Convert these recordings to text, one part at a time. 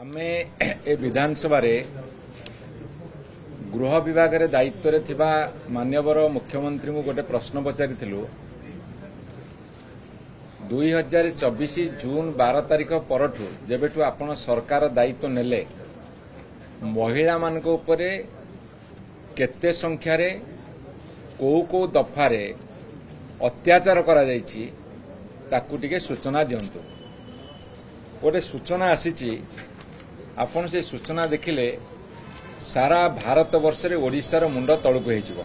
आमे ए विधानसभा गृह विभाग दायित्व थिबा मान्यवर मुख्यमंत्री को गोटे प्रश्न पचारि 2024 जून 12 तारिख परठू जेबेठू आपण सरकार दायित्व नेले महिला मानक उपरे केते संख्या रे को दफारे अत्याचार करा जायछि ताकू टिके सूचना दियंतु। गोटे सूचना आसीछि आपण से सूचना देखिले सारा भारत वर्ष रे ओडिशार मुंड तळुक हेजिबो।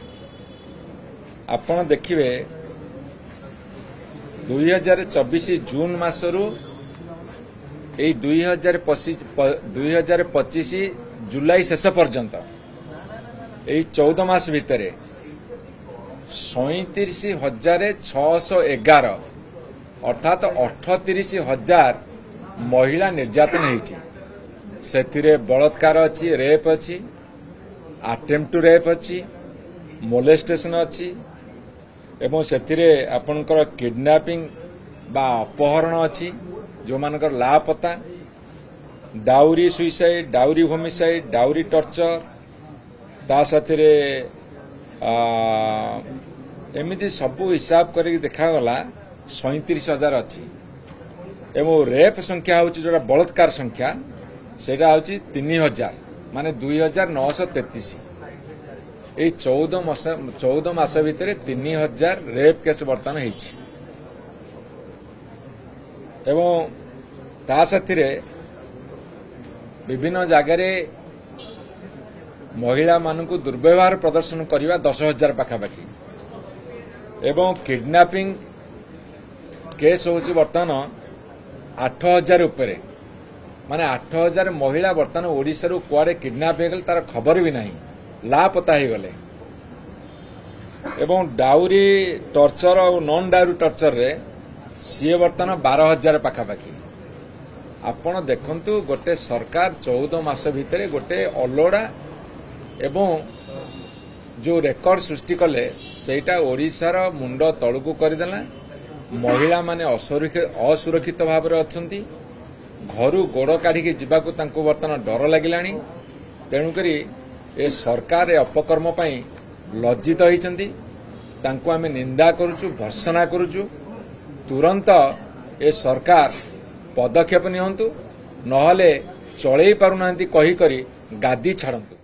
आपण देखिबे 2024 जून मासरू ए 2025 जुलाई शेष पर्यंत ए 14 मास भितरे 37,611 अर्थात 38,000 महिला निर्यातन होती। से बलात्कार अच्छी, रेप अच्छी, अटेम्प्ट टू रेप अच्छी, मोलेस्टेशन अच्छी एवं से आपणकर किडनैपिंग बा अपहरण अच्छी, जो मानकर लापता, dowry suicide, dowry homicide, dowry torture, ता साथरे एमिति सबू हिसाब करके देखागला 37,000 अच्छी एवं रेप संख्या हूँ जोड़ा बलात्कार संख्या सेटा हूँ 3,000 माने 2,933। ये 14 मास भितर 3,000 रेप केस बर्तमान होती एवं ता साथिरे विभिन्न जगार महिला मानक दुर्व्यवहार प्रदर्शन करने 10,000 पाखापाखि एवं किडनैपिंग केस हूँ बर्तमान 8,000 उपरे माने 8,000 महिला बर्तमान ओडिशा रु कुआडे किडनैप हो गले तार खबर भी नहीं, लापता हो गले एवं डाउरी टर्चर और नॉन डाउरी टर्चर रे सी बर्तमान 12,000 पाखापाखि। आपण देखंतु गोटे सरकार 14 मास भितर गोटे अलोड़ा एवं जो रेकर्ड सृष्टि कले सेटा ओडिशार मुंड तळुकु करदेला। महिला माने असुरक्षित भाव में अच्छी, घरू गोड़ काढ़ी जावाकू तांको बर्तमान डर लगिलानी। तेणुकरी ए सरकार अपकर्म पई लज्जित होइछंती, तांको आमे निंदा करूचु, भर्त्सना करूचु। तुरंत ए सरकार पदक्षेप नियंतु, नहले चलई पारुनांती कही करी गादी छाड़ंतु।